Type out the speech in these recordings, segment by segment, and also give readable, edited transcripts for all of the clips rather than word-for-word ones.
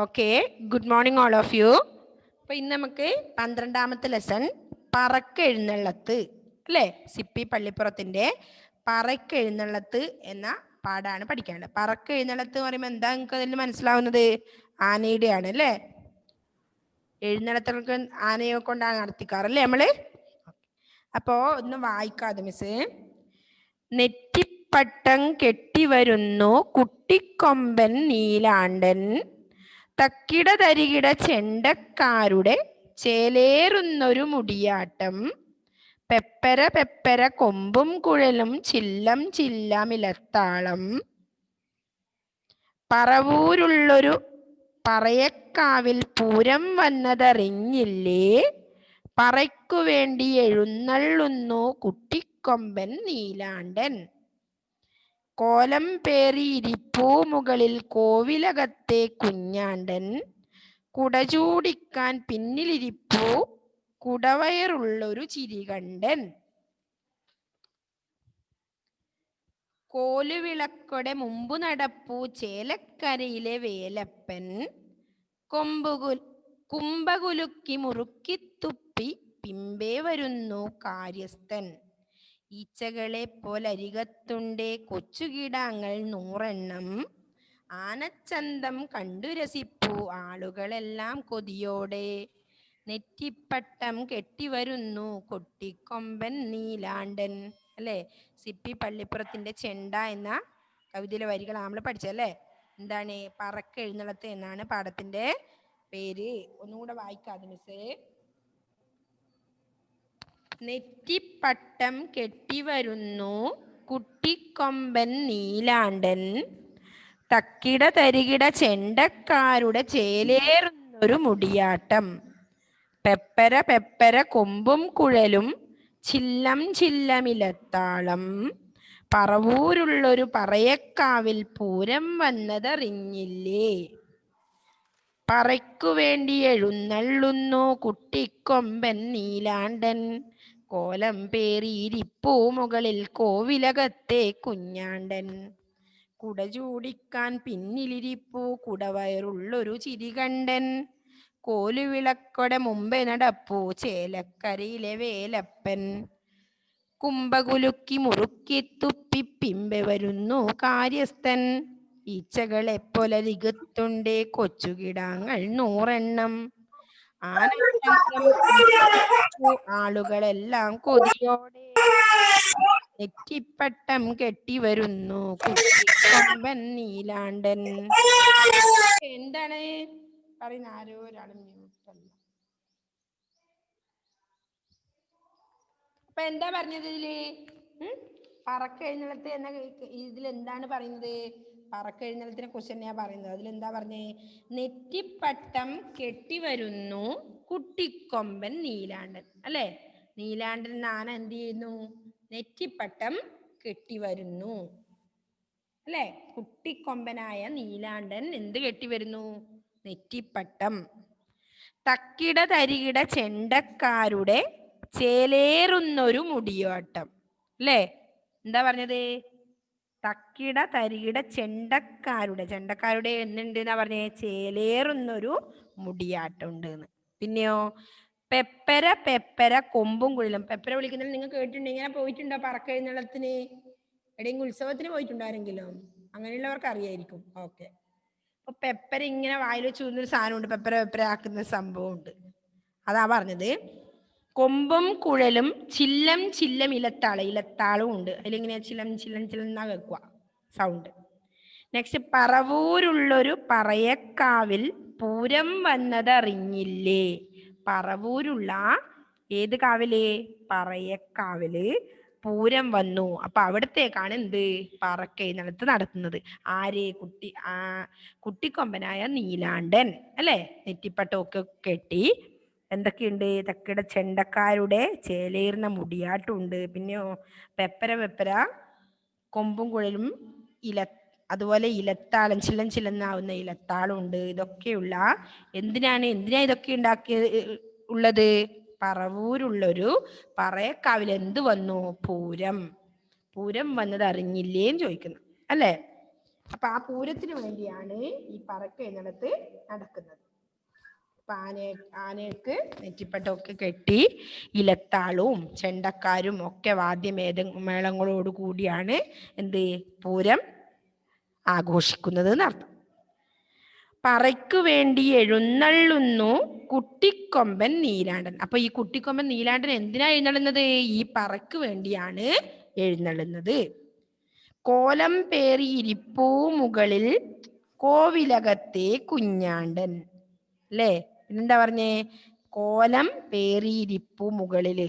Okay, good morning all of you. അപ്പോൾ ഇന്ന് നമുക്ക് 12ാമത്തെ ലെസൺ പറക്കെഴുന്നള്ളത്ത് അല്ലേ, സിപ്പി പള്ളിപ്പുറത്തിൻ്റെ പറക്കെഴുന്നള്ളത്ത് എന്ന പാഠമാണ് പഠിക്കാനുള്ളത്. പറക്കെഴുന്നള്ളത്ത് എന്ന് പറയുമ്പോൾ എന്താ നിങ്ങൾക്ക് അതിൽ മനസ്സിലാവുന്നത്? ആനയുടെയാണ് അല്ലേ. എഴുന്നള്ളത്തുകൾക്ക് ആനയെ കൊണ്ടാണ് നടത്തിക്കാറല്ലേ നമ്മള്. അപ്പോൾ ഒന്ന് വായിക്കാതെ മിസ്. നെറ്റിപ്പട്ടം കെട്ടിവരുന്നു കുട്ടിക്കൊമ്പൻ നീലാണ്ടൻ, തക്കിട തരികിട ചെണ്ടക്കാരുടെ ചേലേറുന്നൊരു മുടിയാട്ടം, പെപ്പര പെപ്പര കൊമ്പും കുഴലും ചില്ലം ചില്ലമിലത്താളം, പറവൂരുള്ളൊരു പറയക്കാവിൽ പൂരം വന്നതറിഞ്ഞില്ലേ, പറയ്ക്കു വേണ്ടി എഴുന്നള്ളുന്നു കുട്ടിക്കൊമ്പൻ നീലാണ്ടൻ, കോലം പേറിയിരിപ്പൂ മുകളിൽ കോവിലകത്തെ കുഞ്ഞാണ്ടൻ, കുടചൂടിക്കാൻ പിന്നിലിരിപ്പൂ കുടവയറുള്ളൊരു ചിരികണ്ടൻ, കോലുവിളക്കൊടെ മുമ്പു നടപ്പൂ ചേലക്കരയിലെ വേലപ്പൻ, കുംഭകുലുക്കി മുറുക്കിത്തുപ്പി പിമ്പേ വരുന്നു കാര്യസ്ഥൻ, ഈച്ചകളെ പോലരികത്തുണ്ടേ കൊച്ചുകിടാങ്ങൾ 100 ആനച്ചന്തം കണ്ടു രസിപ്പൂ ആളുകളെല്ലാം കൊതിയോടെ, നെറ്റിപ്പട്ടം കെട്ടിവരുന്നു കൊട്ടിക്കൊമ്പൻ നീലാണ്ടൻ അല്ലേ. സിപ്പി പള്ളിപ്പുറത്തിൻ്റെ ചെണ്ട എന്ന കവിതയിലെ വരികൾ നമ്മൾ പഠിച്ചല്ലേ. എന്താണ്? പറക്കെഴുന്നള്ളത്ത് എന്നാണ് പാഠത്തിൻ്റെ പേര്. ഒന്നുകൂടെ വായിക്കാതെ മിസ്. നെറ്റിപ്പട്ടം കെട്ടിവരുന്നു കുട്ടിക്കൊമ്പൻ നീലാണ്ടൻ, തക്കിട തരികിട ചെണ്ടക്കാരുടെ ചേലേറുന്നൊരു മുടിയാട്ടം, പെപ്പര പെപ്പര കൊമ്പും കുഴലും ചില്ലം ചില്ലമിലത്താളം, പറവൂരുള്ളൊരു പറയക്കാവിൽ പൂരം വന്നതറിഞ്ഞില്ലേ, പറയ്ക്കു വേണ്ടി എഴുന്നള്ളുന്നു കുട്ടിക്കൊമ്പൻ നീലാണ്ടൻ, കോലം പേറിയിരിപ്പൂ മുകളിൽ കോവിലകത്തെ കുഞ്ഞാണ്ടൻ, കുടചൂടിക്കാൻ പിന്നിലിരിപ്പൂ കുടവയറുള്ളൊരു ചിരികണ്ടൻ, കോലുവിളക്കൊടെ മുമ്പേ നടപ്പൂ ചേലക്കരയിലെ വേലപ്പൻ, കുംഭകുലുക്കി മുറുക്കിത്തുപ്പി പിമ്പെ വരുന്നു കാര്യസ്ഥൻ, ഈച്ചകളെ പോലരികത്തുണ്ടേ കൊച്ചുകിടാങ്ങൾ 100 ആനച്ചന്തം ആളുകളെല്ലാം കൊതിയോടെ, നെറ്റിപ്പട്ടം കെട്ടിവരുന്നു കുട്ടിക്കൊമ്പൻ നീലാണ്ടൻ. എന്താണ് പറയുന്ന? ആരോ ഒരാളും മ്യൂട്ടല്ല. അപ്പൊ എന്താ പറഞ്ഞത് ഇതില്? പറക്കെഴുന്നള്ളത്ത് എന്ന ഇതിൽ എന്താണ് പറയുന്നത്? പറക്കെഴുന്നള്ളത്തിനെ കുറിച്ച് തന്നെയാ പറയുന്നത്. അതിലെന്താ പറഞ്ഞേ? നെറ്റിപ്പട്ടം കെട്ടിവരുന്നു കുട്ടിക്കൊമ്പൻ നീലാണ്ടൻ അല്ലേ. നീലാണ്ടൻ ആന എന്ത് ചെയ്യുന്നു? നെറ്റിപ്പട്ടം കെട്ടിവരുന്നു അല്ലേ. കുട്ടിക്കൊമ്പനായ നീലാണ്ടൻ എന്ത് കെട്ടിവരുന്നു? നെറ്റിപ്പട്ടം. തക്കിട തരികിട ചെണ്ടക്കാരുടെ ചേലേറുന്നൊരു മുടിയാട്ടം അല്ലേ. എന്താ പറഞ്ഞത്? തക്കിട തരികിട ചെണ്ടക്കാരുടെ എന്തുണ്ട് എന്നാ പറഞ്ഞേ? ചേലേറുന്നൊരു മുടിയാട്ടം ഉണ്ട് എന്ന്. പിന്നെയോ പെപ്പര പെപ്പര കൊമ്പും കുഴലും. പെപ്പര വിളിക്കുന്നതിൽ നിങ്ങൾ കേട്ടിട്ടുണ്ടോ? ഇങ്ങനെ പോയിട്ടുണ്ടോ പറക്കെഴുന്നള്ളത്തിന്? എവിടെയെങ്കിലും ഉത്സവത്തിന് പോയിട്ടുണ്ടോ ആരെങ്കിലും? അങ്ങനെയുള്ളവർക്ക് അറിയായിരിക്കും. ഓക്കെ. അപ്പൊ പെപ്പര ഇങ്ങനെ വായിൽ ചൂന്നൊരു സാധനമുണ്ട്, പെപ്പര പെപ്പര ആക്കുന്ന സംഭവം ഉണ്ട്. അതാ പറഞ്ഞത്. കൊമ്പും കുഴലും ചില്ലം ചില്ലം ഇലത്താളും ഉണ്ട്. അതിലിങ്ങനെ ചിലം ചില്ലം ചില്ലം എന്നാ കേൾക്കുക സൗണ്ട്. നെക്സ്റ്റ്, പറവൂരുള്ളൊരു പറയക്കാവിൽ പൂരം വന്നതറിഞ്ഞില്ലേ. പറവൂരുള്ള ഏത് കാവില്? പറയക്കാവില് പൂരം വന്നു. അപ്പൊ അവിടത്തേക്കാണ് എന്ത്? പറക്കെഴുന്നള്ളത്ത് നടത്തുന്നത്. ആര്? കുട്ടിക്കൊമ്പനായ നീലാണ്ടൻ അല്ലേ. നെറ്റിപ്പട്ടമൊക്കെ കെട്ടി എന്തൊക്കെയുണ്ട്? തക്കിട ചെണ്ടക്കാരുടെ ചേലേറുന്ന മുടിയാട്ടമുണ്ട്. പിന്നെയോ പെപ്പര പെപ്പര കൊമ്പും കുഴലും അതുപോലെ ഇലത്താളം, ചില്ലം ചില്ലെന്നാവുന്ന ഇലത്താളം ഉണ്ട്. ഇതൊക്കെയുള്ള എന്തിനാ ഇതൊക്കെ ഉണ്ടാക്കിയത് ഉള്ളത്? പറവൂരുള്ളൊരു പറയക്കാവിൽ എന്ത് വന്നു? പൂരം വന്നത് അറിഞ്ഞില്ലേന്ന് ചോദിക്കുന്നു അല്ലേ. അപ്പൊ ആ പൂരത്തിന് വേണ്ടിയാണ് ഈ പറക്കെഴുന്നള്ളത്ത് നടക്കുന്നത്. അപ്പൊ ആനയ്ക്ക് നെറ്റിപ്പട്ടമൊക്കെ കെട്ടി ഇലത്താളും ചെണ്ടക്കാരും ഒക്കെ മേളങ്ങളോട് കൂടിയാണ് എന്ത് പൂരം ആഘോഷിക്കുന്നത് എന്നർത്ഥം. പറയ്ക്കു വേണ്ടി എഴുന്നള്ളുന്നു കുട്ടിക്കൊമ്പൻ നീലാണ്ടൻ. അപ്പൊ ഈ കുട്ടിക്കൊമ്പൻ നീലാണ്ടൻ എന്തിനാ എഴുന്നള്ളുന്നത്? ഈ പറയ്ക്ക് വേണ്ടിയാണ് എഴുന്നള്ളുന്നത്. കോലം പേറിയിരിപ്പൂ മുകളിൽ കോവിലകത്തെ കുഞ്ഞാണ്ടൻ. അല്ലേ? പിന്നെന്താ പറഞ്ഞേ? കോലം പേറിയിരിപ്പൂ മുകളില്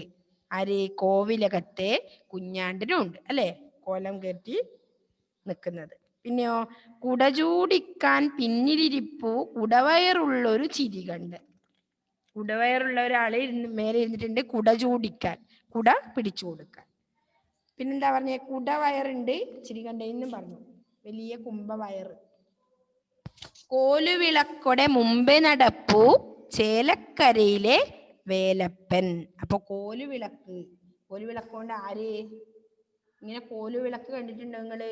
ആര്? കോവിലകത്തെ കുഞ്ഞാണ്ടനും ഉണ്ട് അല്ലേ? കോലം കെട്ടി നിൽക്കുന്നത്. പിന്നെയോ കുട ചൂടിക്കാൻ പിന്നിലിരിപ്പൂ കുടവയറുള്ളൊരു ചിരികണ്ട്. കുടവയറുള്ള ഒരാള് മേലെ ഇരുന്നിട്ടുണ്ട് കുട ചൂടിക്കാൻ, കുട പിടിച്ചു കൊടുക്കാൻ. പിന്നെന്താ പറഞ്ഞേ? കുടവയറുണ്ട് ചിരികണ്ടെന്നും പറഞ്ഞു. വലിയ കുംഭവയറ്. കോലുവിളക്കൊടെ മുമ്പേ നടപ്പൂ ചേലക്കരയിലെ വേലപ്പൻ. അപ്പൊ കോലുവിളക്ക് കൊണ്ട് ആര്? ഇങ്ങനെ കോലുവിളക്ക് കണ്ടിട്ടുണ്ടോ നിങ്ങള്?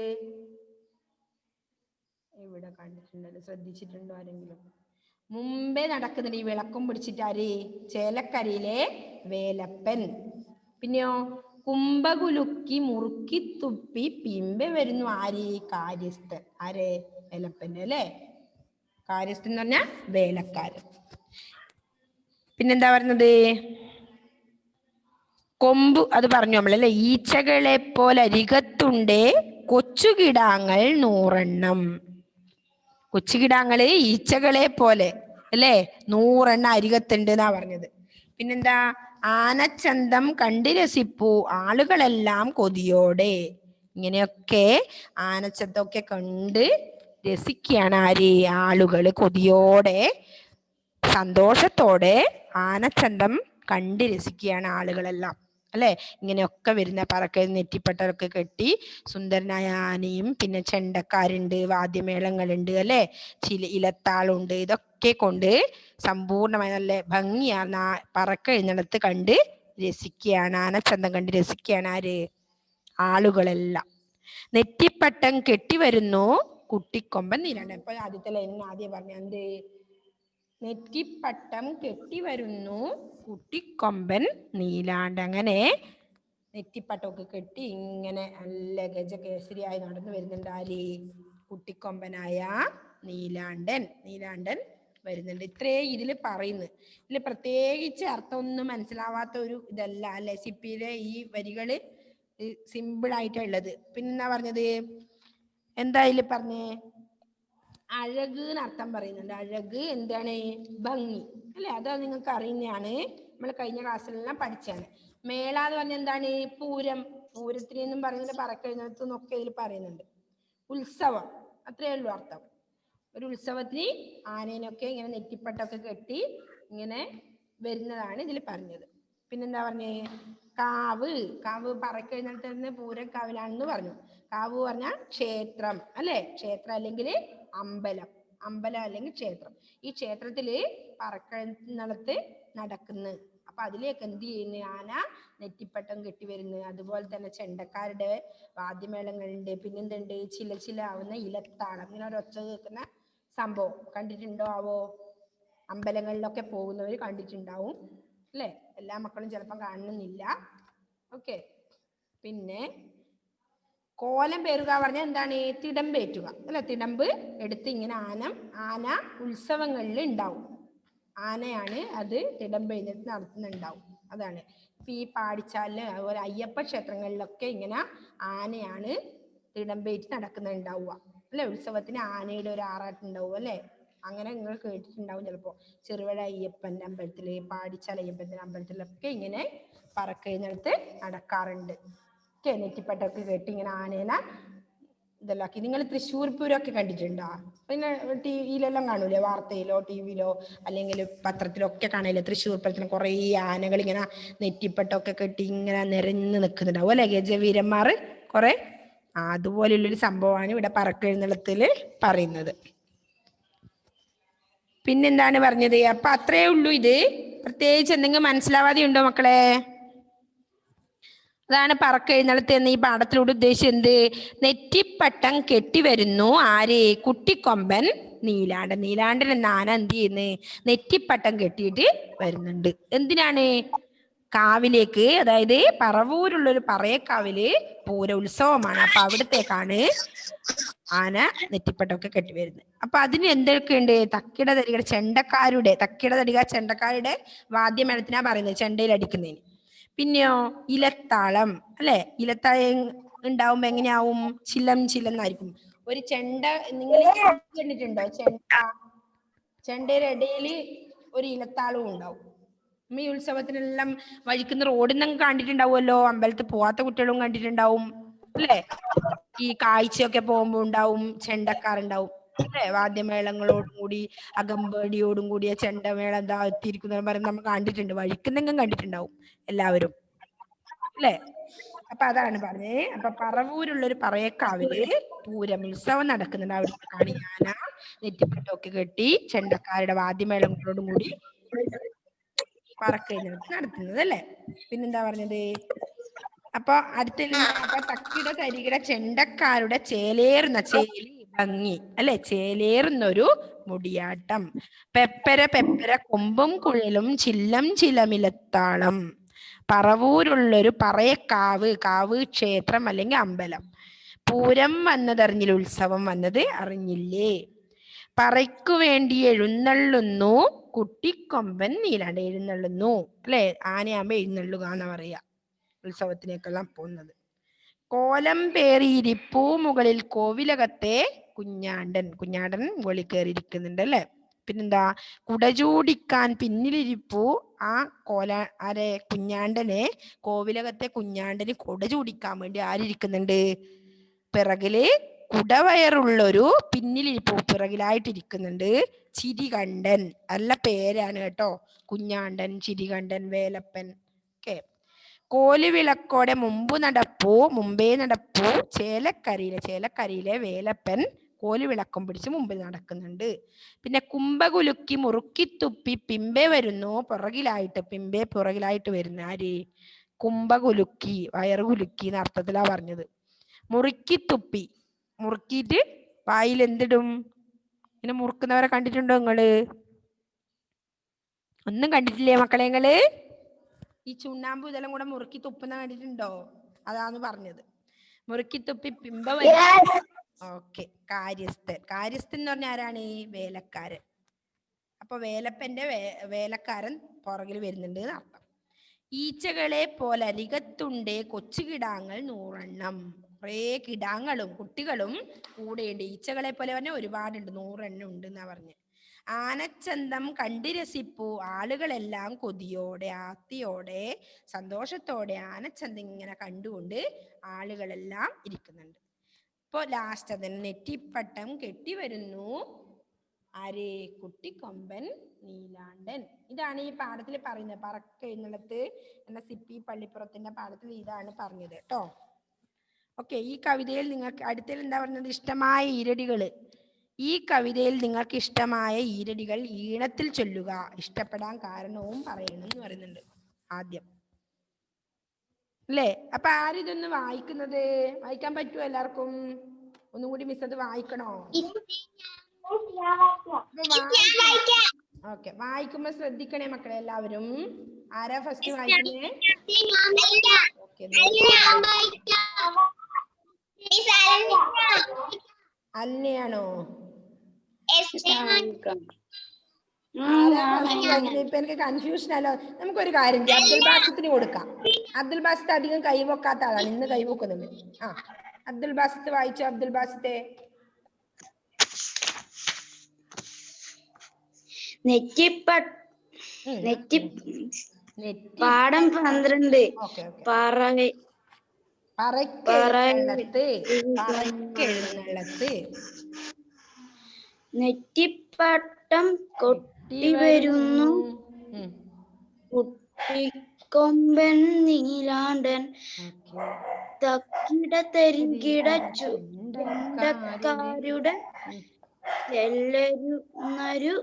എവിടെ കണ്ടിട്ടുണ്ടല്ലോ? ശ്രദ്ധിച്ചിട്ടുണ്ടോ ആരെങ്കിലും? മുമ്പേ നടക്കുന്നുണ്ട് ഈ വിളക്കും പിടിച്ചിട്ട് ആര്? ചേലക്കരയിലെ വേലപ്പൻ. പിന്നെയോ കുംഭകുലുക്കി മുറുക്കി തുപ്പി പിമ്പെ വരുന്നു ആര്? കാര്യസ്ഥൻ. ആര്? വേലപ്പൻ അല്ലേ? കാര്യസ്ഥൻ എന്ന് പറഞ്ഞാൽ വേലക്കാരൻ. പിന്നെന്താ പറഞ്ഞത്? കൊമ്പ് അത് പറഞ്ഞു നമ്മളല്ലേ. ഈച്ചകളെ പോലെ അരികത്തുണ്ടേ കൊച്ചുകിടാങ്ങൾ 100 കൊച്ചുകിടാങ്ങള് ഈച്ചകളെ പോലെ അല്ലേ 100 അരികത്തുണ്ട് എന്നാ പറഞ്ഞത്. പിന്നെന്താ? ആനച്ചന്തം കണ്ട് രസിപ്പൂ ആളുകളെല്ലാം കൊതിയോടെ. ഇങ്ങനെയൊക്കെ ആനച്ചന്തമൊക്കെ കണ്ട് രസിക്കുകയാണ് ആര്? ആളുകൾ കൊതിയോടെ സന്തോഷത്തോടെ ആനച്ചന്തം കണ്ട് രസിക്കുകയാണ് ആളുകളെല്ലാം അല്ലെ. ഇങ്ങനെയൊക്കെ വരുന്ന പറക്ക നെറ്റിപ്പട്ടൊക്കെ കെട്ടി സുന്ദരനായ ആനയും പിന്നെ ചെണ്ടക്കാരുണ്ട്, വാദ്യമേളങ്ങളുണ്ട് അല്ലെ, ഇലത്താളുണ്ട്. ഇതൊക്കെ കൊണ്ട് സമ്പൂർണമായി നല്ല ഭംഗിയാണ് പറക്ക എഴുന്നള്ളത്ത് കണ്ട് രസിക്കുകയാണ്, ആനച്ചന്തം കണ്ട് രസിക്കുകയാണ് ആര്? ആളുകളെല്ലാം. നെറ്റിപ്പട്ടം കെട്ടിവരുന്നു കുട്ടിക്കൊമ്പൻ നീലാണ്ടൻ. ഇപ്പൊ ആദ്യത്തെ ലൈനിൽ ആദ്യം പറഞ്ഞ എന്ത്? നെറ്റിപ്പട്ടം കെട്ടിവരുന്നു കുട്ടിക്കൊമ്പൻ നീലാണ്ടൻ. അങ്ങനെ നെറ്റിപ്പട്ടമൊക്കെ കെട്ടി ഇങ്ങനെ നല്ല ഗജകേസരിയായി നടന്നു വരുന്നുണ്ട് ആര്? കുട്ടിക്കൊമ്പനായ നീലാണ്ടൻ വരുന്നുണ്ട്. ഇത്രേ ഇതില് പറയുന്നു. ഇതിൽ പ്രത്യേകിച്ച് അർത്ഥമൊന്നും മനസ്സിലാവാത്ത ഒരു ഇതല്ല അല്ലെ. സിപ്പിയിലെ ഈ വരികള് സിമ്പിൾ ആയിട്ടുള്ളത്. പിന്നെന്താ പറഞ്ഞത്? എന്താ ഇതിൽ പറഞ്ഞേ? അഴക് എന്ന് അർത്ഥം പറയുന്നുണ്ട്. അഴക് എന്താണ്? ഭംഗി അല്ലെ. അത് നിങ്ങൾക്ക് അറിയുന്നതാണ്, നമ്മൾ കഴിഞ്ഞ ക്ലാസ്സിലെല്ലാം പഠിച്ചാണ്. മേള എന്ന് പറഞ്ഞാൽ എന്താണ്? പൂരം. പൂരത്തിനെന്നും പറയുന്നുണ്ട്, പറക്കെഴുന്നേൽത്തുന്നൊക്കെ ഇതിൽ പറയുന്നുണ്ട്. ഉത്സവം അത്രയേ ഉള്ളൂ അർത്ഥം. ഒരു ഉത്സവത്തിന് ആനേനൊക്കെ ഇങ്ങനെ നെറ്റിപ്പട്ടൊക്കെ കെട്ടി ഇങ്ങനെ വരുന്നതാണ് ഇതിൽ പറഞ്ഞത്. പിന്നെന്താ പറഞ്ഞേ? കാവ് പറക്കെഴുന്നേൽത്തുന്ന പൂരക്കാവിലാണെന്ന് പറഞ്ഞു. കാവ് പറഞ്ഞാൽ ക്ഷേത്രം അല്ലെ. ക്ഷേത്രം അല്ലെങ്കിൽ അമ്പലം അല്ലെങ്കിൽ ക്ഷേത്രം. ഈ ക്ഷേത്രത്തില് പറക്കെഴുന്നള്ളത്ത് നടക്കുന്നു. അപ്പൊ അതിലേക്ക് എന്ത് ചെയ്യുന്നു? ആന നെറ്റിപ്പട്ടം കെട്ടി വരുന്നു. അതുപോലെ തന്നെ ചെണ്ടക്കാരുടെ വാദ്യമേളങ്ങളുണ്ട്. പിന്നെന്തുണ്ട്? ചില ആവുന്ന ഇലത്താളം, ഇങ്ങനെ ഒരൊച്ച കേൾക്കുന്ന സംഭവം കണ്ടിട്ടുണ്ടോ ആവോ? അമ്പലങ്ങളിലൊക്കെ പോകുന്നവർ കണ്ടിട്ടുണ്ടാവും അല്ലെ. എല്ലാ മക്കളും ചിലപ്പം കാണുന്നില്ല. ഓക്കെ. പിന്നെ കോലം പേറുക പറഞ്ഞാൽ എന്താണ്? തിടമ്പേറ്റുക അല്ലെ. തിടമ്പ് എടുത്ത് ഇങ്ങനെ ആന ഉത്സവങ്ങളിൽ ഉണ്ടാവും. ആനയാണ് അത് തിടമ്പെഴുന്നേറ്റ് നടത്തുന്നുണ്ടാവും. അതാണ് ഇപ്പൊ ഈ പാടിച്ചാലില് അതുപോലെ അയ്യപ്പ ക്ഷേത്രങ്ങളിലൊക്കെ ഇങ്ങനെ ആനയാണ് തിടമ്പേറ്റ് നടക്കുന്നുണ്ടാവുക അല്ലെ. ഉത്സവത്തിന് ആനയുടെ ഒരു ആറാട്ടുണ്ടാവും അല്ലെ. അങ്ങനെ നിങ്ങൾ കേട്ടിട്ടുണ്ടാവും ചിലപ്പോൾ. ചെറുവഴ അയ്യപ്പൻ്റെ അമ്പലത്തില്, പാടിച്ചാൽ അയ്യപ്പൻ്റെ അമ്പലത്തിലൊക്കെ ഇങ്ങനെ പറക്കെഴുന്നേൽത്ത് നടക്കാറുണ്ട്. നെറ്റിപ്പട്ടൊക്കെ കെട്ടി ഇങ്ങനെ ആനേനെ ഇതെല്ലാം ആക്കി. നിങ്ങൾ തൃശ്ശൂർ പൂരമൊക്കെ കണ്ടിട്ടുണ്ടോ? പിന്നെ ടിവിയിലെല്ലാം കാണൂലേ, വാർത്തയിലോ ടിവിയിലോ അല്ലെങ്കിൽ പത്രത്തിലൊക്കെ കാണൂലേ? തൃശ്ശൂർ പൂരത്തിന് കുറേ ആനകൾ ഇങ്ങനെ നെറ്റിപ്പട്ടൊക്കെ കെട്ടി ഇങ്ങനെ നിരന്ന് നിൽക്കുന്നുണ്ടാവും അല്ലെ, ഗജവീരന്മാർ കുറെ. അതുപോലെയുള്ളൊരു സംഭവമാണ് ഇവിടെ പറക്കെഴുന്നള്ളത്തിൽ പറയുന്നത്. പിന്നെന്താണ് പറഞ്ഞത്? അപ്പൊ അത്രേ ഉള്ളൂ. ഇത് പ്രത്യേകിച്ച് എന്തെങ്കിലും മനസ്സിലാവാതെ ഉണ്ടോ മക്കളെ? അതാണ് പറക്കെഴുന്നള്ളത്ത് എന്ന് ഈ പാഠത്തിലൂടെ ഉദ്ദേശിച്ചത്. എന്ത്? നെറ്റിപ്പട്ടം കെട്ടിവരുന്നു ആര്? കുട്ടിക്കൊമ്പൻ നീലാണ്ടൻ. നീലാണ്ടൻ എന്ന ആന എന്ത് ചെയ്യുന്നു? നെറ്റിപ്പട്ടം കെട്ടിയിട്ട് വരുന്നുണ്ട്. എന്തിനാണ്? കാവിലേക്ക്, അതായത് പറവൂരുള്ളൊരു പറയക്കാവില് പൂര ഉത്സവമാണ്. അപ്പൊ അവിടത്തേക്കാണ് ആന നെറ്റിപ്പട്ടമൊക്കെ കെട്ടി വരുന്നത്. അപ്പൊ അതിന് എന്തൊക്കെയുണ്ട്? തക്കിട തരികട ചെണ്ടക്കാരുടെ, തക്കിട തരിക ചെണ്ടക്കാരുടെ വാദ്യമേളത്തിനാ പറയുന്നത്, ചെണ്ടയിൽ അടിക്കുന്നതിന്. പിന്നെയോ ഇലത്താളം, അല്ലെ? ഇലത്താളം ഉണ്ടാവുമ്പോ എങ്ങനെയാവും? ചിലം ചിലം എന്നായിരിക്കും. ഒരു ചെണ്ട നിങ്ങൾ കണ്ടിട്ടുണ്ടോ? ചെണ്ടയുടെ ഇടയിൽ ഒരു ഇലത്താളവും ഉണ്ടാവും. ഈ ഉത്സവത്തിനെല്ലാം വഴിക്കുന്ന റോഡിൽ നിന്ന് കണ്ടിട്ടുണ്ടാവുമല്ലോ. അമ്പലത്തിൽ പോവാത്ത കുട്ടികളും കണ്ടിട്ടുണ്ടാവും, അല്ലെ? ഈ കാഴ്ചയൊക്കെ പോകുമ്പോ ഉണ്ടാവും, ചെണ്ടക്കാരുണ്ടാവും, അല്ലെ? വാദ്യമേളങ്ങളോടും കൂടി അകമ്പടിയോടും കൂടിയ ചെണ്ടമേളം എന്താ എത്തിയിരിക്കുന്ന പറഞ്ഞ് നമ്മൾ കണ്ടിട്ടുണ്ട്, വഴിക്കുന്നെങ്കിലും കണ്ടിട്ടുണ്ടാവും എല്ലാവരും, അല്ലെ? അപ്പൊ അതാണ് പറഞ്ഞേ. അപ്പൊ പറവൂരുള്ളൊരു പറയക്കാവില് പൂരം ഉത്സവം നടക്കുന്നുണ്ട്. അവിടത്തേക്കാണ് ആന നെറ്റിപ്പട്ടമൊക്കെ കെട്ടി ചെണ്ടക്കാരുടെ വാദ്യമേളങ്ങളോടും കൂടി പറക്കെഴുന്നള്ളത്ത് നടത്തുന്നത്, അല്ലെ? പിന്നെന്താ പറഞ്ഞത്? അപ്പൊ അപ്പൊ തക്കിട തരികിട ചെണ്ടക്കാരുടെ ചേലേറുന്ന, ചേലി ഭംഗി, അല്ലെ? ചേലേറുന്നൊരു മുടിയാട്ടം. പെപ്പര പെപ്പര കൊമ്പും കുഴലും ചില്ലം ചിലമിലത്താളം. പറവൂരുള്ളൊരു പറയക്കാവ്, കാവ് ക്ഷേത്രം അല്ലെങ്കിൽ അമ്പലം. പൂരം വന്നതറിഞ്ഞില്ല, ഉത്സവം വന്നത് അറിഞ്ഞില്ലേ? പറയ്ക്കു വേണ്ടി എഴുന്നള്ളുന്നു കുട്ടിക്കൊമ്പൻ നീലാണ്ട്. എഴുന്നള്ളുന്നു, അല്ലെ? ആനയാകുമ്പോ എഴുന്നള്ളുക എന്നാ പറയാ, ഉത്സവത്തിനേക്കെല്ലാം പോകുന്നത്. കോലം പേറിയിരിപ്പൂ മുകളിൽ കോവിലകത്തെ കുഞ്ഞാണ്ടൻ. കുഞ്ഞാണ്ടൻ മുകളിൽ കയറിയിരിക്കുന്നുണ്ട്, അല്ലെ? പിന്നെന്താ? കുടചൂടിക്കാൻ പിന്നിലിരിപ്പൂ. ആ ആരെ? കുഞ്ഞാണ്ടനെ, കോവിലകത്തെ കുഞ്ഞാണ്ടന് കുട ചൂടിക്കാൻ വേണ്ടി ആരിയ്ക്കുന്നുണ്ട്? പിറകില് കുടവയറുള്ളൊരു പിന്നിലിരിപ്പൂ, പിറകിലായിട്ടിരിക്കുന്നുണ്ട് ചിരികണ്ഠൻ. നല്ല പേരാണ് കേട്ടോ, കുഞ്ഞാണ്ടൻ, ചിരികണ്ഠൻ, വേലപ്പൻ ഒക്കെ. കോലുവിളക്കോടെ മുമ്പേ നടപ്പൂ ചേലക്കരിയിലെ വേലപ്പൻ കോലുവിളക്കം പിടിച്ച് മുമ്പിൽ നടക്കുന്നുണ്ട്. പിന്നെ കുംഭകുലുക്കി മുറുക്കിത്തുപ്പി പിമ്പെ വരുന്നു പുറകിലായിട്ട് വരുന്ന ആര്? കുംഭകുലുക്കി, വയറ് കുലുക്കി എന്ന അർത്ഥത്തിലാ പറഞ്ഞത്. മുറുക്കിത്തുപ്പി, മുറുക്കിയിട്ട് വായിൽ എന്തിടും? ഇങ്ങനെ മുറുക്കുന്നവരെ കണ്ടിട്ടുണ്ടോ നിങ്ങള്? ഒന്നും കണ്ടിട്ടില്ലേ മക്കളെ നിങ്ങള്? ഈ ചുണ്ണാമ്പ് ഇതെല്ലാം കൂടെ മുറുക്കി തുപ്പുന്ന കണ്ടിട്ടുണ്ടോ? അതാന്ന് പറഞ്ഞത്. മുറുക്കി തുപ്പി പിമ്പ വരും. ഓക്കെ. കാര്യസ്ഥൻ എന്ന് പറഞ്ഞ ആരാണ്? വേലക്കാരൻ. അപ്പൊ വേലപ്പന്റെ വേലക്കാരൻ പുറകിൽ വരുന്നുണ്ട് എന്ന് അർത്ഥം. ഈച്ചകളെ പോലെ അരികത്തുണ്ടേ കൊച്ചുകിടാങ്ങൾ 100 കുറേ കിടാങ്ങളും കുട്ടികളും കൂടെയുണ്ട്. ഈച്ചകളെ പോലെ പറഞ്ഞാൽ ഒരുപാടുണ്ട്, 100 ഉണ്ട് എന്നാ പറഞ്ഞ്. ആനച്ചന്തം കണ്ടു രസിപ്പൂ ആളുകളെല്ലാം കൊതിയോടെ, ആർത്തിയോടെ, സന്തോഷത്തോടെ ആനച്ചന്തം ഇങ്ങനെ കണ്ടുകൊണ്ട് ആളുകളെല്ലാം ഇരിക്കുന്നുണ്ട്. ഇപ്പൊ ലാസ്റ്റ് അതിന് നെറ്റിപ്പട്ടം കെട്ടിവരുന്നു ആര്? കുട്ടിക്കൊമ്പൻ നീലാണ്ടൻ. ഇതാണ് ഈ പാഠത്തിൽ പറയുന്നത്. പറക്കെഴുന്നള്ളത്ത് എന്ന സിപ്പി പള്ളിപ്പുറത്തിന്റെ പാഠത്തിൽ ഇതാണ് പറഞ്ഞത് കേട്ടോ. ഓക്കെ. ഈ കവിതയിൽ നിങ്ങൾക്ക് അടുത്തതിൽ എന്താ പറഞ്ഞത്? ഇഷ്ടമായ ഈരടികള്. ഈ കവിതയിൽ നിങ്ങൾക്ക് ഇഷ്ടമായ ഈരടികൾ ഈണത്തിൽ ചൊല്ലുക. ഇഷ്ടപ്പെടാൻ കാരണവും പറയണം എന്ന് പറയുന്നുണ്ട് ആദ്യം, അല്ലേ? അപ്പൊ ആരിതൊന്ന് വായിക്കുന്നത്? വായിക്കാൻ പറ്റുമോ എല്ലാവർക്കും? ഒന്നും കൂടി മിസ് അത് വായിക്കണോ? ഓക്കെ. വായിക്കുമ്പോ ശ്രദ്ധിക്കണേ മക്കളെ എല്ലാവരും. ആരാ ഫസ്റ്റ് വായിക്കുന്നേ? അല്ലയാണോ? ഇപ്പൊ എനിക്ക് കൺഫ്യൂഷൻ അല്ലോ. നമുക്കൊരു കാര്യം ചെയ്യാം, അബ്ദുൽ ബാസിത്തിന് കൊടുക്കാം. അബ്ദുൽ ബാസിത്ത് അധികം കൈവക്കാത്ത ആളാണ്, ഇന്ന് കൈവക്കുന്നത്. ആ, അബ്ദുൽ ബാസിത്ത് വായിച്ചോ. അബ്ദുൽ ബാസിത്തെ പാഠം 12. നെറ്റിപ്പട്ടം കൊട്ടിവരുന്നു കുട്ടിക്കൊമ്പൻ നീലാണ്ടൻ. തക്കിട തെരികിട ചെണ്ടക്കാരുടെ ചെല്ലരുന്നൊരു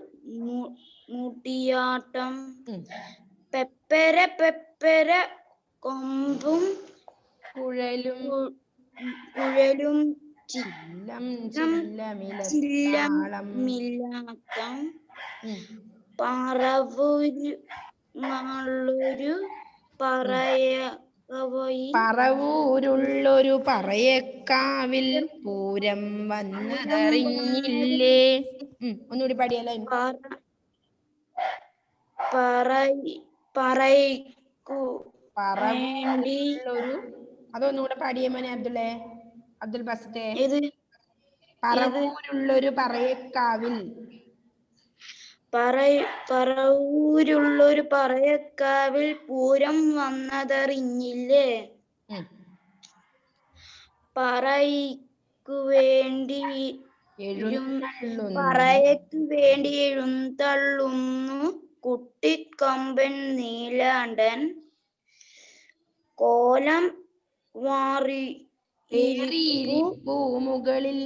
മുടിയാട്ടം. പെപ്പര പെപ്പര കൊമ്പും കുഴലും കുഴലും ചില്ലം ചില്ലം ചില്ലമിലത്താളം. മില്ലാത്തം ഉം. പറവൂരുള്ളൊരു പറയവയിൽ പറവൂരുള്ളൊരു പറയേക്കാവിൽ പൂരം വന്നതറിഞ്ഞില്ലേ. ഒന്നുകൂടി പാടിയാലോ. പറയ്ക്കു വേണ്ടി പറവൂരുള്ളൊരു അതൊന്നുകൂടെ പാടിയേ മോനെ അബ്ദുൽ ബസത്തെ. ഏത് പറവൂരുള്ളൊരു പറയേക്കാവിൽ. പറവൂരുള്ളൊരു പറയക്കാവിൽ പൂരം വന്നതറിഞ്ഞില്ലേ. പറയ്ക്കു വേണ്ടി എഴുന്തള്ളുന്നു കുട്ടിക്കൊമ്പൻ നീലാണ്ടൻ. കോലം വാറിയിരിപ്പു മുകളിൽ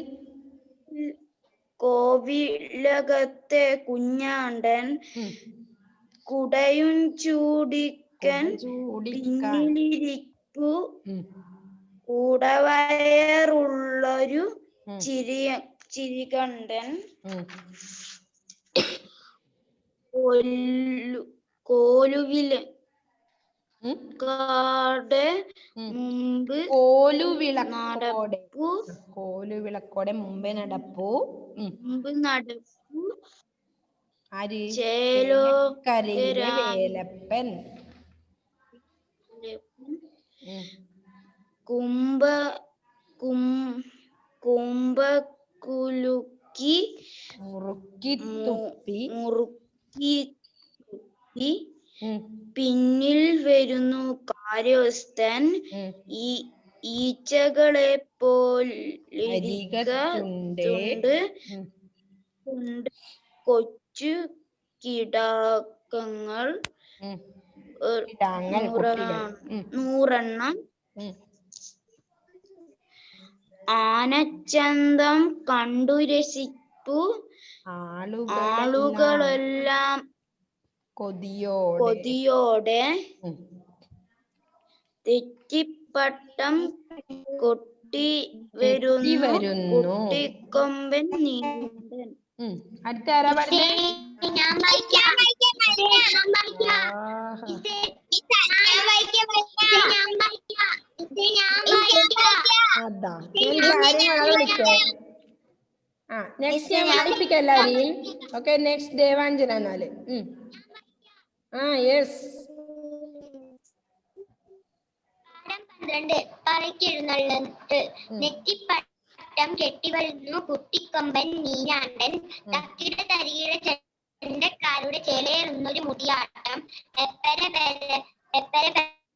കോവിലകത്തെ കുഞ്ഞാണ്ടൻ. കുടയും ചൂടിക്കൻ പിന്നിലിരിപ്പു കൂടവയറുള്ളൊരു ചിരികണ്ടൻ. കോലുവിളക്കോടെ മുമ്പേ നടപ്പു. ആര്? ചേലക്കരയിലെ വേലപ്പൻ. കുമ്പകുലുക്കി മുറുക്കി തുപ്പി പിന്നിൽ വരുന്നു കാര്യസ്ഥൻ. ഈച്ചകളെ പോലിരിക്കത്തുണ്ട് കൊച്ചു കിടാങ്ങൾ 100 ആനച്ചന്തം കണ്ടു രസിപ്പു ആളുകളെല്ലാം കൊതിയോടെ. തെറ്റിപ്പട്ടം കൊട്ടി വരുന്നു കുട്ടിക്കൊമ്പൻ നീലാണ്ടൻ. അടുത്ത ആരാ പാടുന്നേ? അതാ ഞാൻ കാര്യങ്ങളെ വിളിക്കോ. നെക്സ്റ്റ് ഞാൻ വായിപ്പിക്കാം എല്ലാരെയും. Okay, next Devanjana. എന്നാല് യെസ്. 12 പറയ്ക്കെഴുന്നള്ളത്ത്. നെറ്റിപ്പട്ടം കെട്ടിവരുന്നു കുട്ടിക്കൊമ്പൻ നീലാണ്ടൻ. തക്കിട തരികിട ചെണ്ടക്കാരുടെ ചേലേറുന്നൊരു മുടിയാട്ടം. പെപ്പര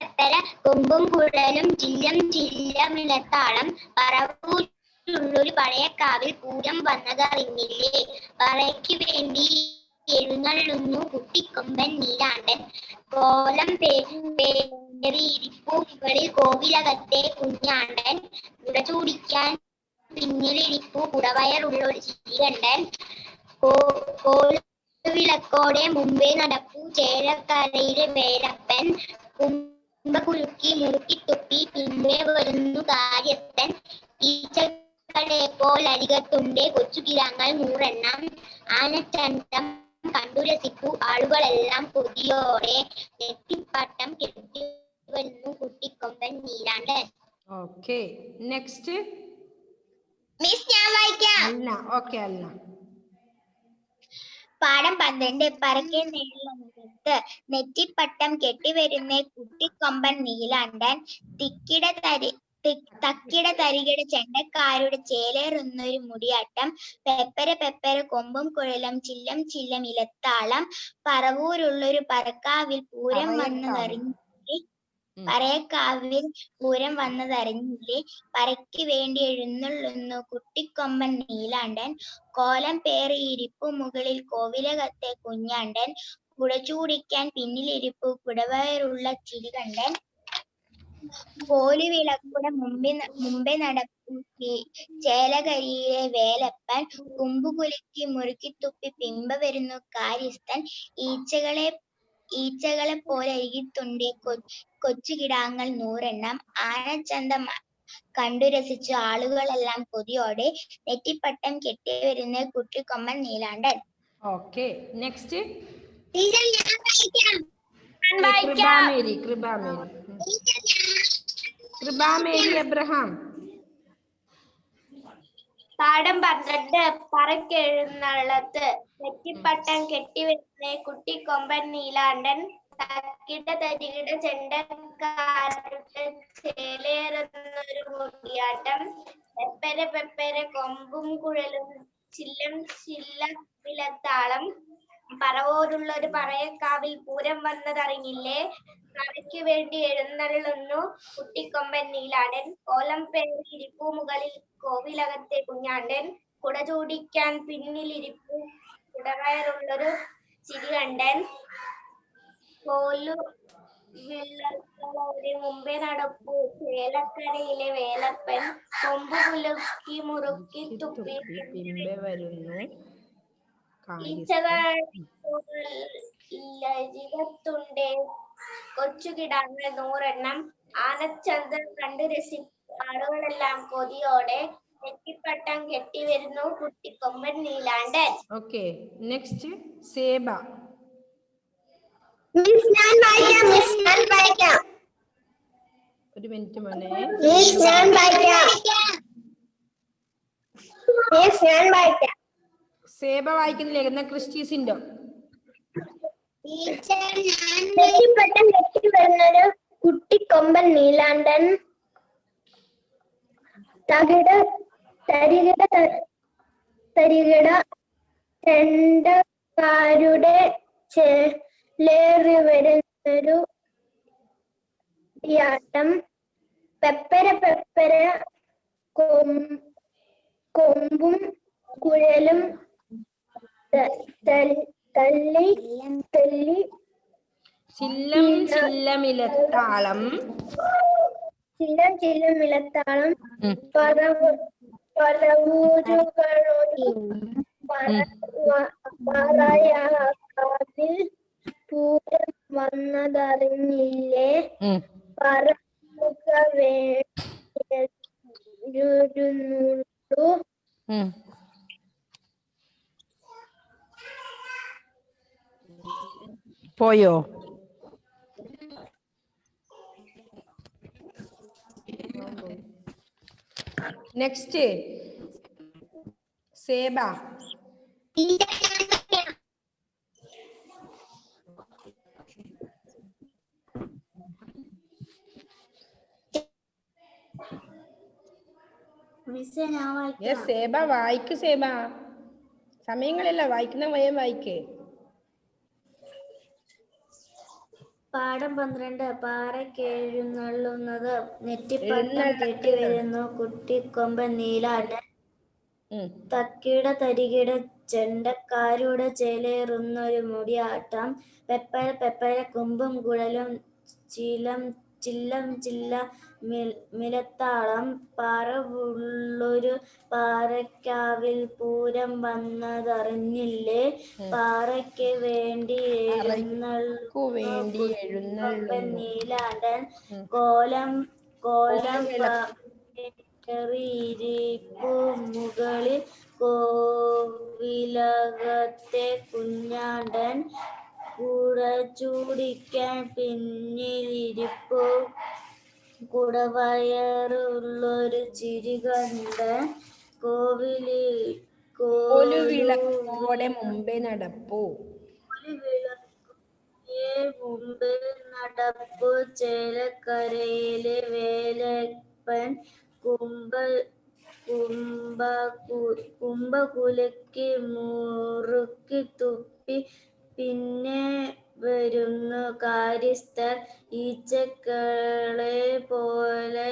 പെപ്പര കൊമ്പും കുഴലും ചില്ലം ചില്ലമിലത്താളം. പറവൂരുള്ളൊരു പഴയക്കാവിൽ പൂരം വന്നതറിഞ്ഞില്ലേ. പറയ്ക്ക് വേണ്ടി എഴുന്നള്ളുന്നു കുട്ടിക്കൊമ്പൻ നീലാണ്ടൻ. കോലം പേറിയിരിപ്പു മുകളിൽ കോവിലകത്തെ കുഞ്ഞാണ്ടൻ. കുട ചൂടിക്കാൻ പിന്നിലിരിപ്പു കുടവയറുള്ളൊരു ചിരികണ്ടൻ. കോലുവിളക്കോടെ മുമ്പേ നടപ്പു ചേലക്കരയിലെ വേലപ്പൻ. കുമ്പകുലുക്കി മുറുക്കിത്തുപ്പി പിന്നേ വരുന്നു കാര്യസ്ഥൻ. ഈച്ചകളെ പോലരികത്തുണ്ട് കൊച്ചുകിടാങ്ങൾ 100. ആനച്ചന്തം കണ്ടു രസിപ്പു ആളുകളെല്ലാം കൊതിയോടെ. നെറ്റിപ്പട്ടം കെട്ടി വരുന്നു കുട്ടിക്കൊമ്പൻ നീലാണ്ടൻ. ഓക്കെ, നെക്സ്റ്റ് മിസ് ഞാൻ വായിക്കാം. ഓക്കെ അല്ല. പാഠം 12 പറയ്ക്കെഴുന്നള്ളത്ത്. നെറ്റിപ്പട്ടം കെട്ടിവരുന്ന കുട്ടിക്കൊമ്പൻ നീലാണ്ടൻ. തക്കിട തരികിട ചെണ്ടക്കാരുടെ ചേലേറുന്നൊരു മുടിയാട്ടം. പെപ്പര പെപ്പര കൊമ്പും കുഴലും ചില്ലം ചില്ലം ഇലത്താളം. പറവൂരുള്ളൊരു പറക്കാവിൽ പൂരം വന്നതറിഞ്ഞില്ലേ. പറയ്ക്ക് വേണ്ടി എഴുന്നള്ളുന്നു കുട്ടിക്കൊമ്പൻ നീലാണ്ടൻ. കോലം പേറിയിരിപ്പു മുകളിൽ കോവിലകത്തെ കുഞ്ഞാണ്ടൻ. കുട ചൂടിക്കാൻ പിന്നിലിരിപ്പു കുടവയറുള്ള ചിരികണ്ടൻ. കോലുവിളക്കുടെ മുമ്പേ നടപ്പു ചേലകരിയിലെ വേലപ്പൻ. കുമ്പുകുലുക്കി മുറുക്കിത്തുപ്പി പിമ്പ വരുന്നു കാര്യസ്ഥൻ. ഈച്ചകളെ ഈച്ചകളെ പോലെ അരികിത്തുണ്ടേ കൊച്ചു കിടാങ്ങൾ 100 എണ്ണം. ആനച്ചന്തം കണ്ടു രസിച്ചു ആളുകളെല്ലാം കൊതിയോടെ നെറ്റിപ്പട്ടം കെട്ടി വരുന്ന കുട്ടിക്കൊമ്പൻ നീലാണ്ടൻ. ഓക്കെ, നെക്സ്റ്റ് വായിക്കാം. കൃപാമേരി എബ്രഹാം. പാഠം 12 പറക്കെഴുന്നള്ളത്ത്. നെറ്റിപ്പട്ടം കെട്ടിവരുന്ന കുട്ടിക്കൊമ്പൻ നീലാണ്ടൻ തക്കിട തരികിട ചെണ്ടക്കാരുടെ ചേലേറുന്നൊരു മുടിയാട്ടം. പെപ്പര പെപ്പര കൊമ്പും കുഴലും ചില്ലം ചില്ലമിലത്താളം. പറവോടുള്ളൊരു പറയക്കാവിൽ പൂരം വന്നതറിഞ്ഞില്ലേ? പറയ്ക്ക് വേണ്ടി എഴുന്നള്ളുന്നു കുട്ടിക്കൊമ്പൻ നീലാണ്ടൻ. കോലം പേറി ഇരിപ്പു മുകളിൽ കോവിലകത്തെ കുഞ്ഞാണ്ടൻ. കുട ചൂടിക്കാൻ പിന്നിലിരിപ്പു കുടവയറുള്ളൊരു ചിരികണ്ടൻ. കോലു വിളകളോടെ മുമ്പേ നടപ്പു ചേലക്കരയിലെ വേലപ്പൻ. കൊമ്പു കുലുക്കി മുറുക്കി തുപ്പി പിമ്പെ വരുന്നു ലജികത്തുണ്ടേ കൊച്ചു കിടാങ്ങൾ 100 എണ്ണം. ആനച്ചന്തം കണ്ടു രസിച്ചു ആളുകളെല്ലാം കൊതിയോടെ നെറ്റിപ്പട്ടം കെട്ടി വരുന്നു കുട്ടിക്കൊമ്പൻ നീലാണ്ടൻ. Okay, next Saba. ഒരു മിനിറ്റ് മോനെ. സേബ വായിക്കുന്നില്ല, എന്നാ ക്രിസ്റ്റീസിന്റെ. നെറ്റിപ്പട്ടം കെട്ടി വരുന്നൊരു കുട്ടിക്കൊമ്പൻ നീലാണ്ടൻ തകിട തരികിട തരികിട ചെണ്ടക്കാരുടെ ചേലേറി വരുന്നൊരു യാട്ടം. പെപ്പര പെപ്പര കൊമ്പും കുഴലും തല്ലി ചില്ലം ചില്ലമിലത്താളം. ചില്ലം ചില്ലമിലത്താളം. പറവൂരുകളോട് പറയക്കാവിൽ പൂരം വന്നതറിഞ്ഞില്ലേ? പറക്കുക വേണ്ടിയിരുന്നുള്ളൂ. പോയോ? നെക്സ്റ്റ് സേബ. സേബ വായിക്കു. സേബ സമയങ്ങളല്ല, വായിക്കുന്ന വയം വായിക്കേ. പാഠം 12 പാറയ്ക്കെഴുന്നള്ളുന്നത്. നെറ്റിപ്പട്ടം കെട്ടി വരുന്നു കുട്ടിക്കൊമ്പൻ നീലാണ്ടൻ. തക്കിട തരികിട ചെണ്ടക്കാരുടെ ചേലേറുന്നൊരു മുടിയാട്ടം. പെപ്പര പെപ്പര കൊമ്പും കുഴലും ചില്ലം ചില്ല മിലത്താളം. പറവുള്ളൊരു പാറയ്ക്കാവിൽ പൂരം വന്നതറിഞ്ഞില്ലേ? പാറയ്ക്ക് വേണ്ടി എഴുന്നള്ളുകൊമ്പൻ നീലാണ്ടൻ. കോലം ഇരിപ്പു മുകളിൽ കോവിലകത്തെ കുഞ്ഞാണ്ടൻ. കുട ചൂടിക്കാൻ പിന്നിലിരിപ്പു കുടവയറുള്ളൊരു ചിരികണ്ടൻ. കോലുവിളക്കോടെ മുമ്പേ നടപ്പു ചേലക്കരയിലെ വേലപ്പൻ. കുമ്പ കുലുക്കി മുറുക്കി തുപ്പി പിന്നെ വരുന്നു കാര്യസ്ഥർ. ഈച്ചകളെ പോലെ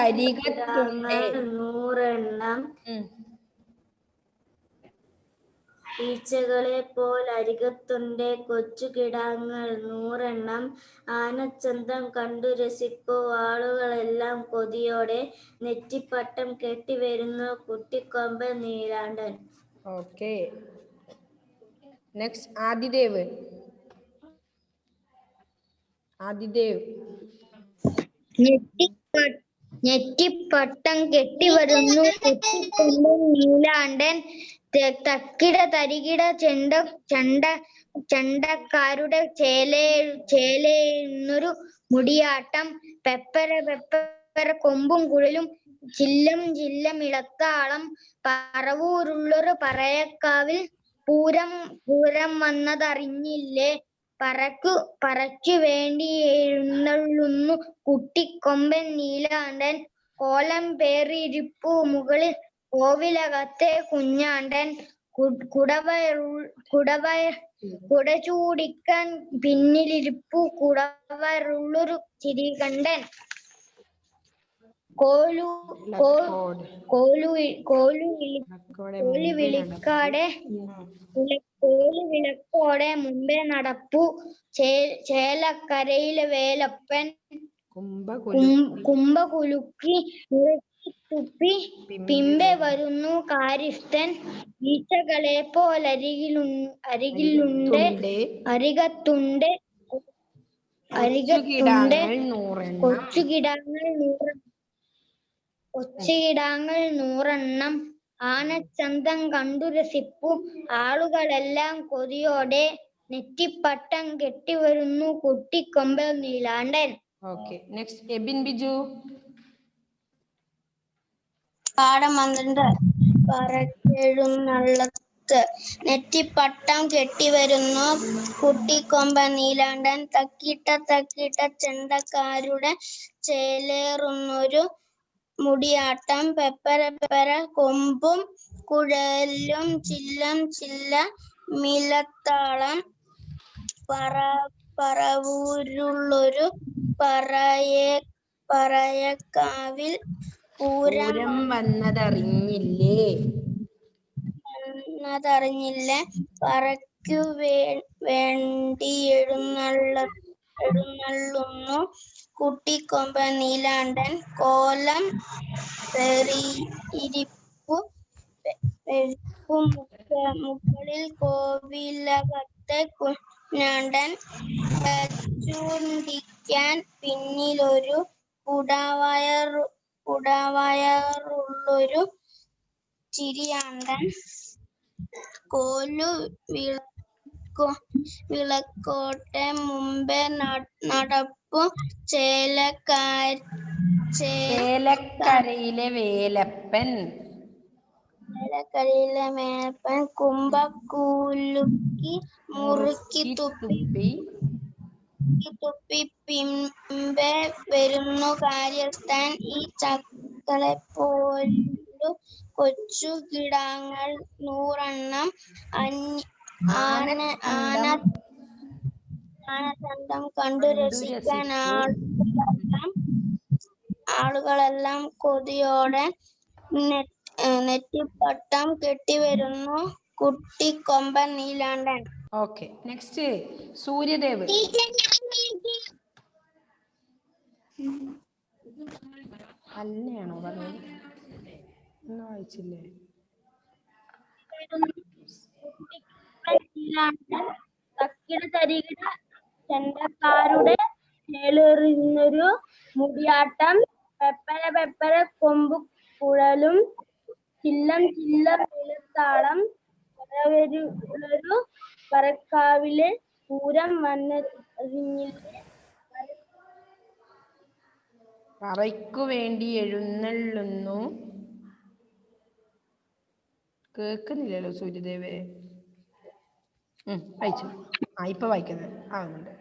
അരികത്തുണ്ടേ 100 എണ്ണം. ഈച്ചകളെ പോൽ അരികത്തുണ്ട് കൊച്ചു കിടാങ്ങൾ 100 ആനച്ചന്തം കണ്ടു രസിപ്പൂ ആളുകളെല്ലാം കൊതിയോടെ നെറ്റിപ്പട്ടം കെട്ടിവരുന്നു കുട്ടിക്കൊമ്പൻ നീലാണ്ടൻ. Okay, next Adidev. നെറ്റിപ്പട്ടം കെട്ടിവരുന്നു കുട്ടിക്കൊമ്പൻ നീലാണ്ടൻ. തക്കിട തരികിട ചെണ്ടക്കാരുടെ ചേലേന്നൊരു മുടിയാട്ടം. പെപ്പര പെപ്പര കൊമ്പും കുഴലും ചില്ലം ചില്ലം ഇളത്താളം. പറവൂരുള്ളൊരു പറയക്കാവിൽ പൂരം വന്നതറിഞ്ഞില്ലേ. പറയ്ക്കു വേണ്ടി എഴുന്നള്ളുന്നു കുട്ടിക്കൊമ്പൻ നീലാണ്ടൻ. കോലം പേറിയിരിപ്പു മുകളിൽ കോവിലകത്തെ കുഞ്ഞാണ്ടൻ. കുട ചൂടിക്കാൻ പിന്നിലിരിപ്പു കുടവരുള്ളൊരു ചിരികണ്ടൻ. വിളക്കോടെ മുമ്പേ നടപ്പു ചേലക്കരയിലെ വേലപ്പൻ. കുമ്പ കുലുക്കി തുപ്പി പിമ്പെ വരുന്നു കാര്യസ്ഥൻ. ഈച്ചകളെ പോലരികത്തുണ്ട് കൊച്ചുകിടാങ്ങൾ 100. ആനച്ചന്തം കണ്ടു രസിപ്പു ആളുകളെല്ലാം കൊതിയോടെ നെറ്റിപ്പട്ടം കെട്ടിവരുന്നു കുട്ടിക്കൊമ്പൻ നീലാണ്ടൻ. Okay, next Ebin Biju. പാഠം 12. പറക്കെഴുന്നള്ളത്ത്. നെറ്റിപ്പട്ടം കെട്ടിവരുന്നു കുട്ടിക്കൊമ്പൻ നീലാണ്ടൻ. തക്കിട്ട ചെണ്ടക്കാരുടെ ചേലേറുന്നൊരു മുടിയാട്ടം. പെപ്പര പെപ്പര കൊമ്പും കുഴലും ചില്ലം ചില്ല മിലത്താളം. പറവൂരുള്ളൊരു പറയക്കാവിൽ പൂരം വന്നതറിഞ്ഞില്ലേ. പറയ്ക്കു വേണ്ടി എഴുന്നള്ളുന്നു കുട്ടിക്കൊമ്പൻ നീലാണ്ടൻ. കോലം പേറിയിരിപ്പു മുകളിൽ കോവിലകത്തെ കുഞ്ഞാണ്ടൻ. ചൂണ്ടിക്കാൻ പിന്നിലൊരു കുടവയറുള്ളൊരു ചിരിയാണ്ടൻ. കോലു വിളക്കോട്ടെ മുമ്പേ നടപ്പു ചേലക്കരയിലെ വേലപ്പൻ. കുമ്പ കുലുക്കി മുറുക്കി തുപ്പി പിമ്പെ വരുന്നു കാര്യസ്ഥൻ. ഈ ചക്കളെ പോലു കൊച്ചു കിടാങ്ങൾ 100. ആനച്ചന്തം കണ്ടു രസിക്കാൻ ആളുകളെല്ലാം കൊതിയോടെ നെറ്റിപ്പട്ടം കെട്ടിവരുന്നു കുട്ടിക്കൊമ്പൻ നീലാണ്ടൻ. Okay, next Suryadev. അല്ലയാണോ പറഞ്ഞത്? ഒന്നും വായിച്ചില്ലേ? തക്കിട തരികിട ചെണ്ടക്കാരുടെ ചേലേറുന്നൊരു മുടിയാട്ടം. പെപ്പര പെപ്പര കൊമ്പും കുഴലും ചില്ലം ചില്ലം ഇളത്താളം. പറവൂരുള്ളൊരു പറക്കാവിലെ പൂരം വന്നതറിഞ്ഞില്ലേ. പറയ്ക്കു വേണ്ടി എഴുന്നള്ളുന്നു. കേൾക്കുന്നില്ലല്ലോ സൂര്യദേവേ. വായിച്ചു. ഇപ്പൊ വായിക്കുന്നത് ആവുന്നുണ്ട്.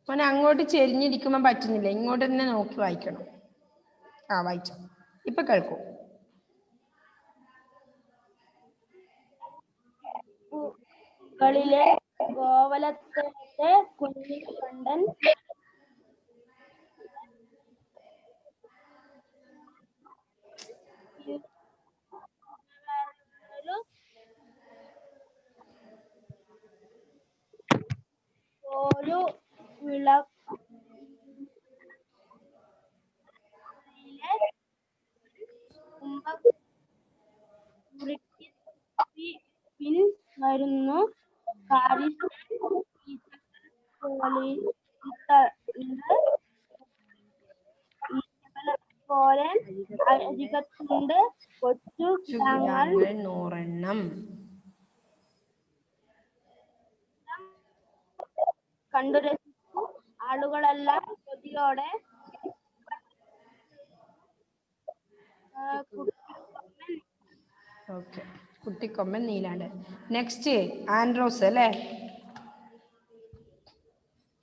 മോനെ അങ്ങോട്ട് ചെരിഞ്ഞിരിക്കുമ്പോൾ പറ്റുന്നില്ല, ഇങ്ങോട്ട് തന്നെ നോക്കി വായിക്കണം. വായിച്ചു, ഇപ്പൊ കേൾക്കും. കളിലെ കോവലത്തെ കുഞ്ഞിക്കണ്ടൻ. വരുന്നു പോലെ അരികത്തുണ്ട് കൊച്ചു കിടാങ്ങൾ നൂറെണ്ണം കണ്ടു രസിച്ചു. ആളുകളെല്ലാം കൊതിയോടെ ഓക്കെ. കുട്ടിക്കൊമ്പൻ നീലാണ്ടൻ. നെക്സ്റ്റ് ആൻഡ്രോസ് അല്ലേ?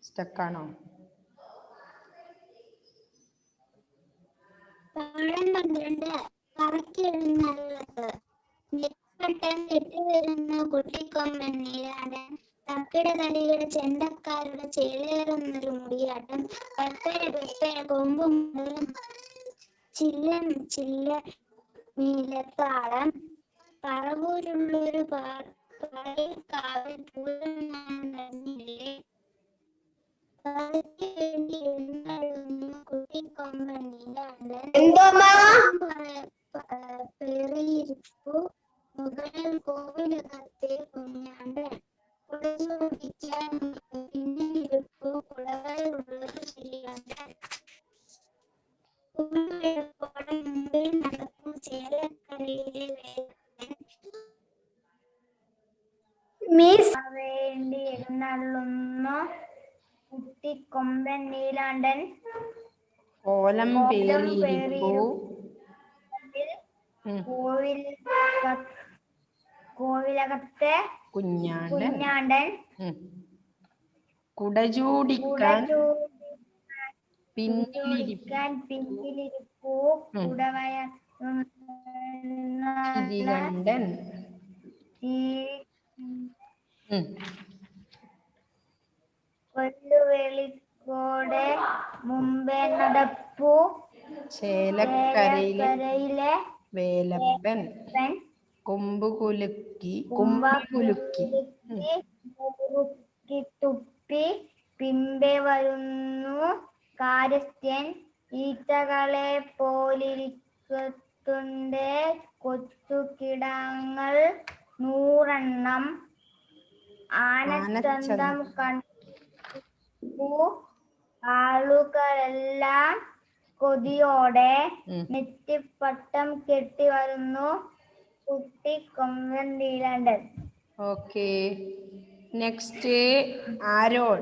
സ്റ്റക്കാണോ? പാഠം 12 പറക്കെഴുന്നള്ളത്ത്. നെറ്റിപ്പട്ടം കെട്ടിവരുന്ന കുട്ടിക്കൊമ്പൻ നീലാണ്ടൻ, തക്കിട തടിയുടെ ചെണ്ടക്കാരുടെ ചേലേറുന്നൊരു മുടിയാട്ടം, പെപ്പര പെപ്പര കൊമ്പും ചില്ല ചില്ല നീലത്താളം, പറവൂരുള്ളൊരു കാവിൽ പൂരം നടന്നില്ലേ, വേണ്ടി എഴുന്നള്ളുന്നു കുട്ടിക്കൊമ്പൻ നീലാണ്ടൻ, പേറിയിരിപ്പു മുകളിൽ കോവിലകത്തെ കുഞ്ഞാണ്ടൻ, കുടചൂടിക്കാൻ പിന്നിലിരിപ്പു കുടവയുള്ളൊരു ചിരികണ്ടൻ, കുമ്പിഴപ്പോടെ മുമ്പിൽ നടക്കും ചേലക്കരയിലെ വേലപ്പൻ, വേണ്ടി എഴുന്നള്ളുന്നു കുട്ടിക്കൊമ്പൻ നീലാണ്ടൻ, കോലം പേറിയിരിപ്പു കോവിലകത്തെ കുഞ്ഞാണ്ടൻ, കുടചൂടിക്കാൻ പിന്നിലിരിപ്പു ചിരികണ്ടൻ. കൊല്ലുവെളിക്കോടെ മുമ്പേ നടപ്പു ചേലക്കരയിലെ വേലപ്പൻ, കുമ്പുകുലുക്കി തുപ്പി പിമ്പെ വരുന്നു കാര്യസ്ഥൻ, ഈറ്റകളെ പോലിരിക്കത്തുണ്ട് കൊച്ചു കിടാങ്ങൾ 100 ആനച്ചന്തം കണ്ടു ആളുകളെല്ലാം കൊതിയോടെ, നെറ്റിപ്പട്ടം കെട്ടി വരുന്നു കുട്ടിക്കൊമ്പൻ നീലാണ്ടൻ. ഓക്കെ. Next Aaron.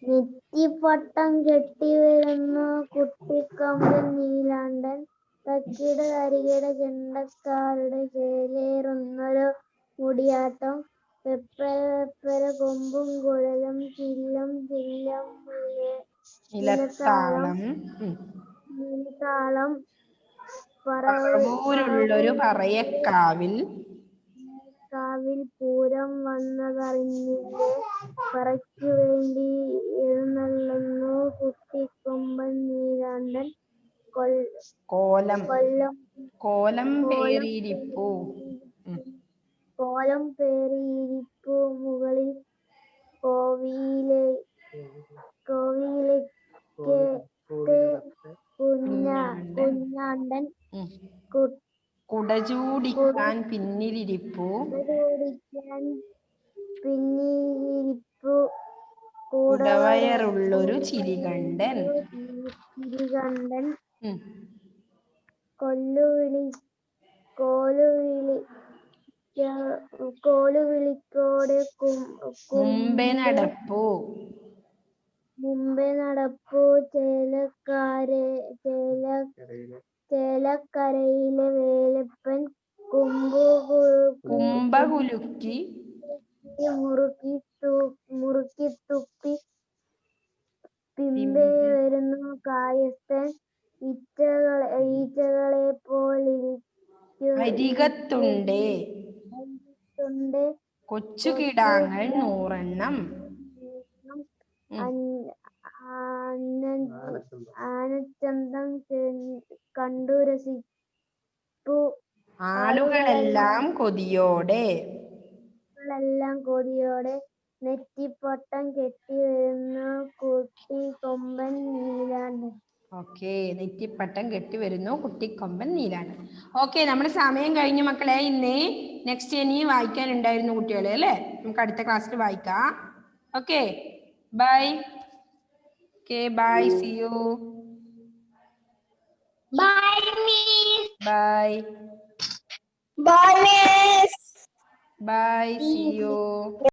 നെറ്റിപ്പട്ടം കെട്ടി വരുന്നു കുട്ടിക്കൊമ്പൻ നീലാണ്ടൻ, തക്കിട തരികിട ചെണ്ടക്കാരുടെ ചേലേറുന്നൊരു മുടിയാട്ടം, പെപ്പര പെപ്പര കൊമ്പും കുഴലും ചില്ലം ചില്ലം നീലത്താളം, പറവൂരുള്ളൊരു പറയക്കാവിൽ പൂരം വന്നതറിഞ്ഞില്ലേ, പറയ്ക്കു വേണ്ടി എഴുന്നള്ളുന്നു കുട്ടിക്കൊമ്പൻ നീലാണ്ടൻ, കോലം പേറിയിരിപ്പു മുകളിൽ കോവിലകത്തെ കുഞ്ഞാണ്ടൻ, കുടചൂടിക്കാൻ പിന്നിലിരിപ്പു കുടവയറുള്ളൊരു ചിരികണ്ടൻ, കോലുവിളിക്കോടെ മുമ്പേ നടപ്പു ചേലക്കരയിലെ വേലപ്പൻ, കുമ്പകുലുക്കി മുറുക്കി തുപ്പി പിമ്പെ വരുന്നു കാര്യസ്ഥൻ, ഈറ്റകളെ അരികത്തുണ്ട് കൊച്ചു കിടാങ്ങൾ 100. ആനച്ചന്തം കണ്ടു രസിപ്പു ആളുകളെല്ലാം കൊതിയോടെ, നെറ്റിപ്പട്ടം കെട്ടി വരുന്ന കുട്ടിക്കൊമ്പൻ നീലാണ്ടൻ. ഓക്കെ, നെറ്റിപ്പട്ടം കെട്ടി വരുന്നു, കുട്ടിക്കൊമ്പൻ നീലാണ്. ഓക്കെ, നമ്മുടെ സമയം കഴിഞ്ഞു മക്കളെ. ഇന്ന് നെക്സ്റ്റ് ഇനി വായിക്കാനുണ്ടായിരുന്നു കുട്ടികളെ അല്ലേ? നമുക്ക് അടുത്ത ക്ലാസ്സിൽ വായിക്കാം. Okay, bye. Okay, bye, see you. Bye, Miss. Bye. Bye, Miss. Bye, see U.